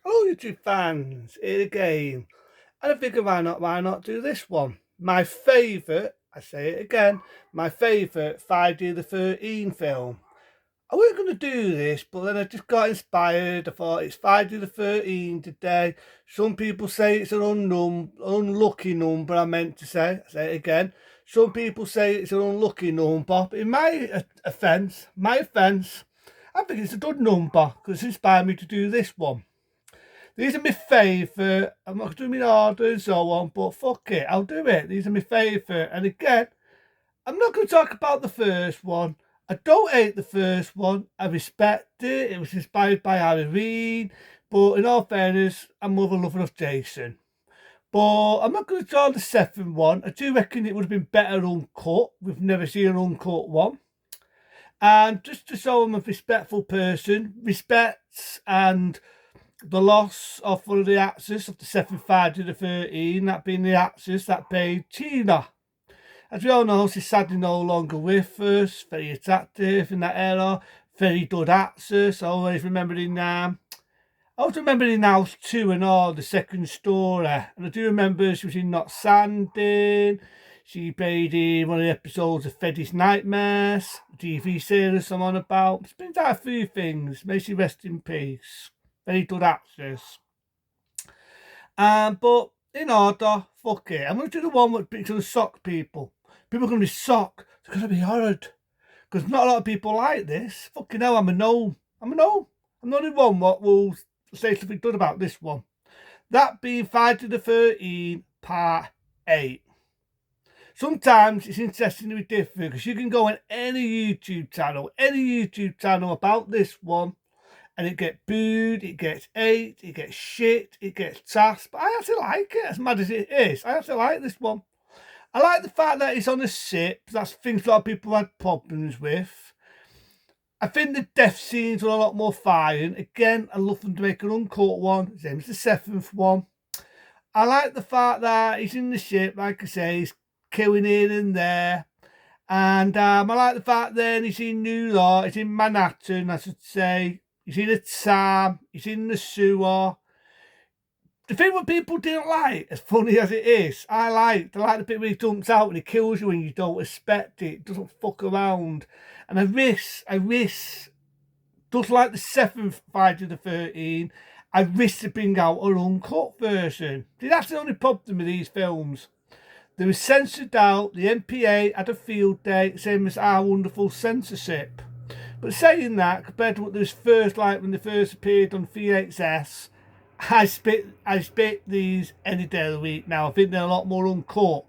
Hello, YouTube fans, here again. And I figure why not do this one? My favourite, I say it again, my favourite Friday the 13th film. I weren't going to do this, but then I just got inspired. I thought it's Friday the 13th today. Some people say it's an unlucky number, I meant to say. I say it again. Some people say it's an unlucky number. But in my offence, I think it's a good number because it's inspired me to do this one. These are my favourite. I'm not doing my order and so on, but fuck it, I'll do it. These are my favourite. And again, I'm not going to talk about the first one. I don't hate the first one. I respect it. It was inspired by Harry Reid. But in all fairness, I'm more of a lover of Jason. But I'm not going to draw the second one. I do reckon it would have been better uncut. We've never seen an uncut one. And just to show I'm a respectful person, respects and the loss of one of the actors of the 75 to the 13, that being the actress that played Tina. As we all know, she's sadly no longer with us, very attractive in that era, very good actress, always remembering I was remembering House 2 and all, the second story, and I do remember she was in Not Sanding, she played in one of the episodes of Freddy's Nightmares, TV series I'm on about. She's been down a few things, may she rest in peace. Very good actress. But in order, fuck it. I'm going to do the one that's going to shock people. People are going to be shocked. They're going to be horrid. Because not a lot of people like this. Fucking hell, I'm a no. I'm a no. I'm the only one what will say something good about this one. That being Friday the 13th, Part 8. Sometimes it's interesting to be different because you can go on any YouTube channel about this one, and it gets booed, it gets ate, it gets shit, it gets tasked. But I actually like it, as mad as it is. I actually like this one. I like the fact that it's on a ship. That's things a lot of people had problems with. I think the death scenes were a lot more firing. Again, I love them to make an uncut one. Same as the seventh one. I like the fact that he's in the ship, like I say, he's killing here and there. And I like the fact then he's in New York, he's in Manhattan, I should say. He's in a tram, he's in the sewer. The thing what people didn't like, as funny as it is, I like the bit where he jumps out and he kills you and you don't expect it. Doesn't fuck around. And I wish, just like the seventh Friday the 13th, I wish to bring out an uncut version. See, that's the only problem with these films. They were censored out, the MPA had a field day, same as our wonderful censorship. But saying that, compared to what they was first like when they first appeared on VHS, I spit these any day of the week now. I think they're a lot more uncut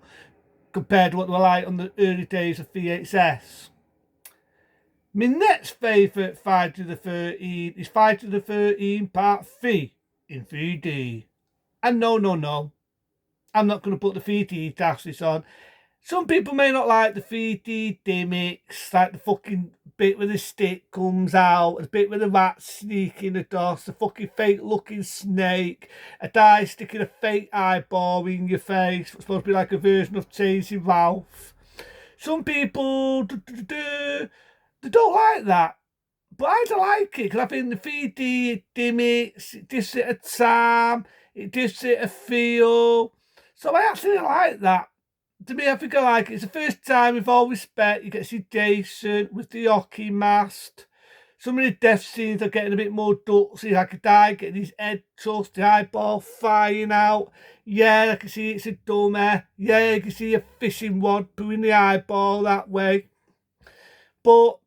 compared to what they were like on the early days of VHS. My next favourite Friday the 13th is Friday the 13th Part 3 in 3D. And no, I'm not going to put the 3D glasses on. Some people may not like the 3D gimmicks, like the fucking bit where the stick comes out, the bit where the rat sneaking the dust, the fucking fake looking snake, a guy sticking a fake eyeball in your face, what's supposed to be like a version of Chasing Ralph. Some people, they don't like that. But I don't like it because I think the 3D gimmicks, it gives it a time, it gives it a feel. So I actually like that. To me, I think I like it. It's the first time, with all respect, you get to see Jason with the hockey mask. Some of the death scenes are getting a bit more gutsy, like a guy getting his head tossed, the eyeball flying out. Yeah, I can see it's a dummy. Yeah, you can see a fishing rod pulling the eyeball that way. But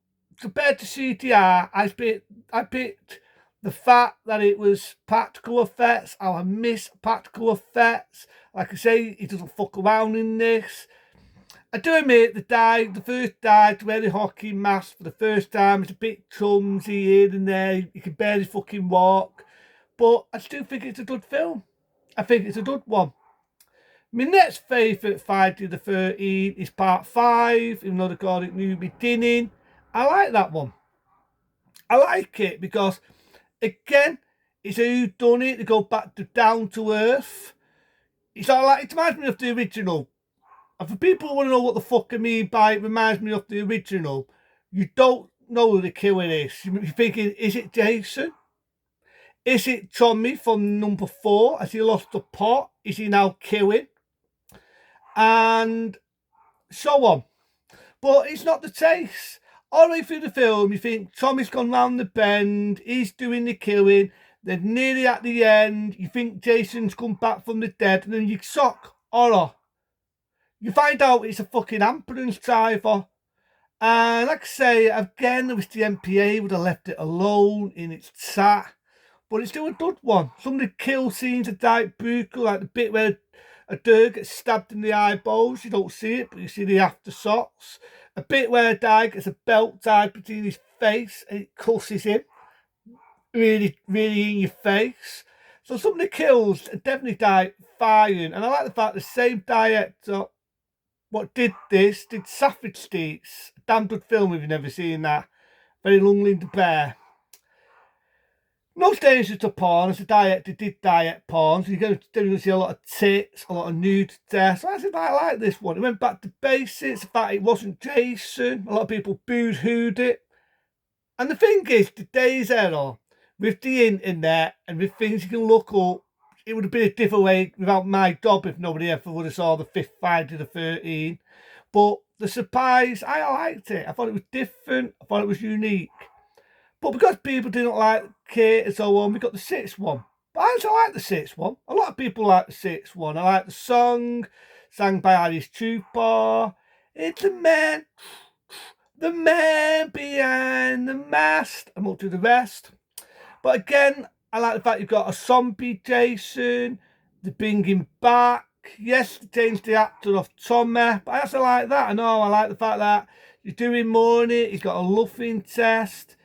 compared to CGI, I picked the fact that it was practical effects. I miss practical effects. Like I say, he doesn't fuck around in this. I do admit the first guy to wear the hockey mask for the first time is a bit clumsy here and there. He can barely fucking walk. But I still think it's a good film. I think it's a good one. My next favourite Friday the 13th is Part 5, even though they call it New Beginning. I like that one. I like it because, again, it's a whodunit. They go back to down to earth. It's all like, it reminds me of the original. And for people who want to know what the fuck I mean by it reminds me of the original, you don't know who the killer is. You're thinking, is it Jason? Is it Tommy from number 4? Has he lost the pot? Is he now killing? And so on. But it's not the case. All the way through the film, you think Tommy's gone round the bend, he's doing the killing, then nearly at the end, you think Jason's come back from the dead, and then you shock horror. You find out it's a fucking ambulance driver. And like I say, again, I wish the MPA would have left it alone in its sat. But it's still a good one. Some of the kill scenes are quite brutal, like the bit where a dog gets stabbed in the eyeballs. You don't see it, but you see the aftershots. A bit where a guy gets a belt tied between his face and it cusses him. Really, really in your face. So some of the kills are definitely quite firing. And I like the fact the same director what did this did Savage Streets. A damn good film if you've never seen that. Very long-limbed bear. No danger to porn, as a director did direct porn, so you're going to see a lot of tits, a lot of nude there. So I said I like this one. It went back to basics, the fact it wasn't Jason. A lot of people boo-hooed it. And the thing is, today's era, with the internet and with things you can look up, it would have been a different way without my job if nobody ever would have saw the 5th Friday the 13th. But the surprise, I liked it. I thought it was different. I thought it was unique. But because people didn't like Kate and so on, we got the 6th one. But I actually like the 6th one. A lot of people like the 6th one. I like the song, sang by Alice Cooper. It's the man behind the mast. I'm up to the rest. But again, I like the fact you've got a zombie Jason. They bring him back. Yes, they changed the actor of Tommy. But I also like that. I know, I like the fact that he's doing more in it. He's got a loving test.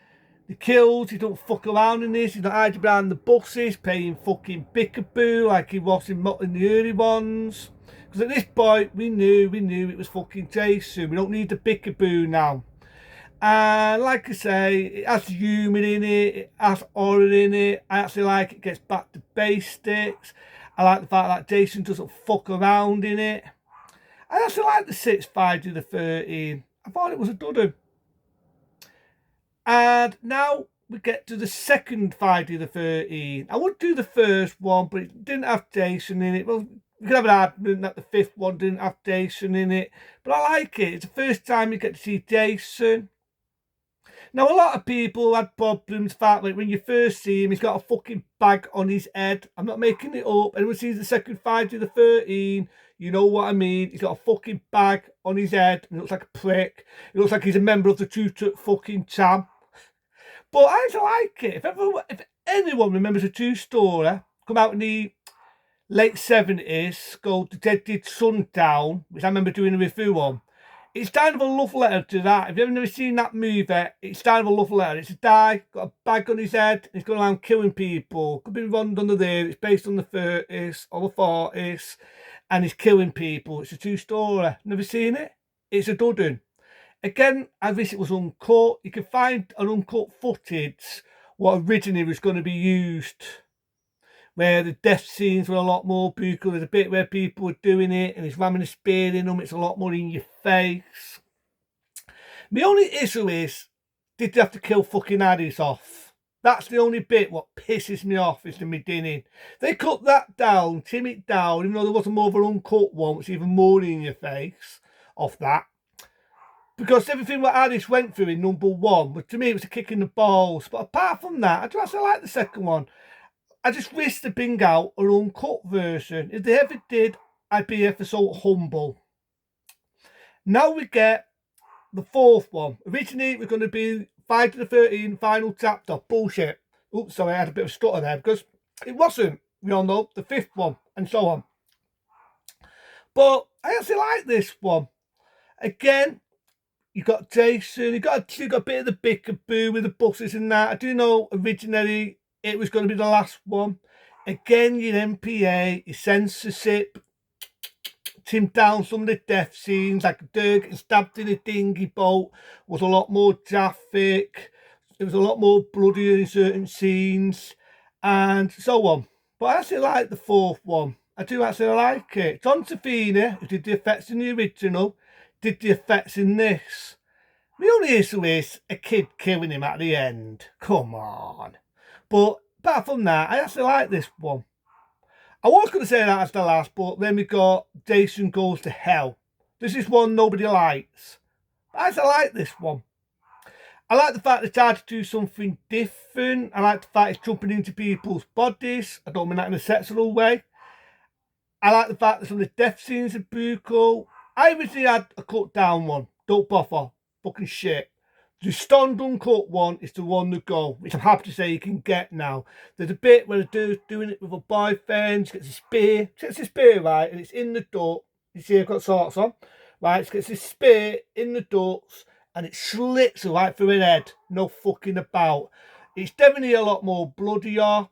The kills, he don't fuck around in this. He's not hiding behind the buses, paying fucking bickaboo like he was in the early ones. Because at this point, we knew it was fucking Jason. We don't need the bickaboo now. And like I say, it has humour in it, it has horror in it. I actually like it gets back to basics. I like the fact that Jason doesn't fuck around in it. I actually like the 6th Friday the 13th. I thought it was a good one. And now we get to the 2nd Friday the 13th. I would do the first one, but it didn't have Jason in it. Well, we could have an argument that the 5th one didn't have Jason in it. But I like it. It's the first time you get to see Jason. Now, a lot of people had problems. In fact, like when you first see him, he's got a fucking bag on his head. I'm not making it up. Anyone sees the 2nd Friday the 13th, you know what I mean. He's got a fucking bag on his head. And it looks like a prick. It looks like he's a member of the True fucking Cham. But I actually like it. If anyone remembers a true story, come out in the late 70s, called The Dead Did Sundown, which I remember doing a review on. It's kind of a love letter to that. If you've never seen that movie, it's kind of a love letter. It's a guy, got a bag on his head, and he's going around killing people. Could be wrong under there. It's based on the 30s or the 40s, and he's killing people. It's a true story. Never seen it? It's a good one. Again, I wish it was uncut. You can find an uncut footage what originally was going to be used, where the death scenes were a lot more brutal. There's a bit where people were doing it and he's ramming a spear in them. It's a lot more in your face. The only issue is, did they have to kill fucking Addis off? That's the only bit what pisses me off is the beginning. They cut that down, trim it down, even though there wasn't more of an uncut one, which is even more in your face off that. Because everything what Addis went through in number 1, but to me it was a kick in the balls. But apart from that, I just like the 2nd one. I just wish they'd bring out an uncut version. If they ever did, I'd be ever so humble. Now we get the 4th one. Originally it was going to be Friday the 13th, final chapter. Bullshit. Oops, sorry, I had a bit of a stutter there because it wasn't, we all know, the 5th one and so on. But I actually like this one. Again, you got Jason, you got a bit of the bickaboo with the buses and that. I do know originally it was going to be the last one. Again, your MPA, your censorship, trimmed down some of the death scenes, like Dirk getting stabbed in a dinghy boat was a lot more graphic. It was a lot more bloodier in certain scenes and so on. But I actually like the 4th one. I do actually like it. John Savini, who did the effects in the original, did the effects in this. The only issue is a kid killing him at the end. Come on. But apart from that, I actually like this one. I was going to say that as the last, but then we got Jason Goes to Hell. This is one nobody likes. But I actually like this one. I like the fact they tried to do something different. I like the fact it's jumping into people's bodies. I don't mean that in a sexual way. I like the fact that some of the death scenes are brutal. I originally had a cut down one. Don't bother. Fucking shit. The Stone Uncut one is the one to go, which I'm happy to say you can get now. There's a bit where the dude's doing it with a boyfriend. She gets a spear. She gets a spear, right? And it's in the duct. You see, I've got socks on. Right? She gets this spear in the ducts and it slits her right through her head. No fucking about. It's definitely a lot more bloodier.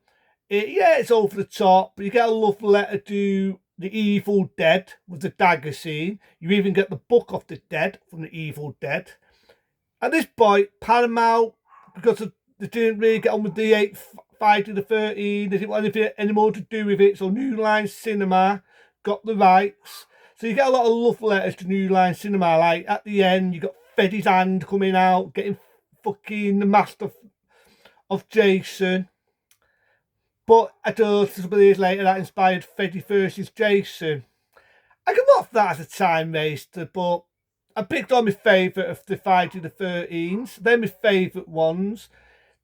Yeah, it's over the top, but you get a love letter to the Evil Dead with the dagger scene. You even get the book of the dead from the Evil Dead. At this point, Paramount, because they didn't really get on with the 8th Friday the 13th, they didn't want anything any more to do with it, so New Line Cinema got the rights. So you get a lot of love letters to New Line Cinema, like at the end, you got Freddy's hand coming out, getting fucking the mask of Jason. But I don't, a couple of years later, that inspired Freddy versus Jason. I can watch that as a time waster, but I picked on my favourite of the Friday the 13th. They're my favourite ones.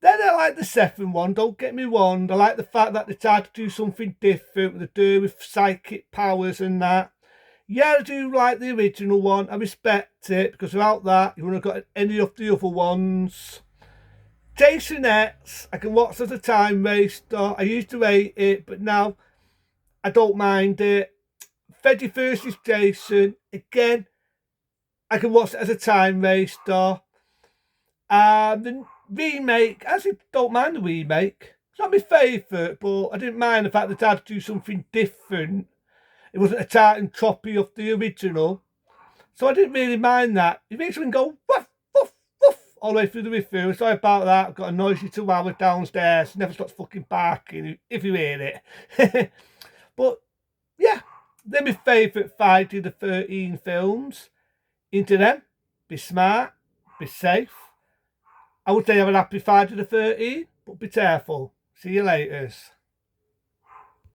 Then I like the second one, don't get me wrong. I like the fact that they tried to do something different with the do with psychic powers and that. Yeah, I do like the original one. I respect it, because without that, you wouldn't have got any of the other ones. Jason X, I can watch as a time waster. I used to hate it, but now I don't mind it. Freddy vs. Jason, again, I can watch it as a time waster. The remake, I actually don't mind the remake. It's not my favourite, but I didn't mind the fact that I had to do something different. It wasn't a tartan copy of the original. So I didn't really mind that. It makes me go, woof, woof, woof, all the way through the review. Sorry about that. I've got a noisy chihuahua downstairs. Never stops fucking barking if you hear it. But yeah, they're my favourite Friday the 13 films. Into them, be smart, be safe. I would say have a happy Friday the 13th, but be careful. See you later.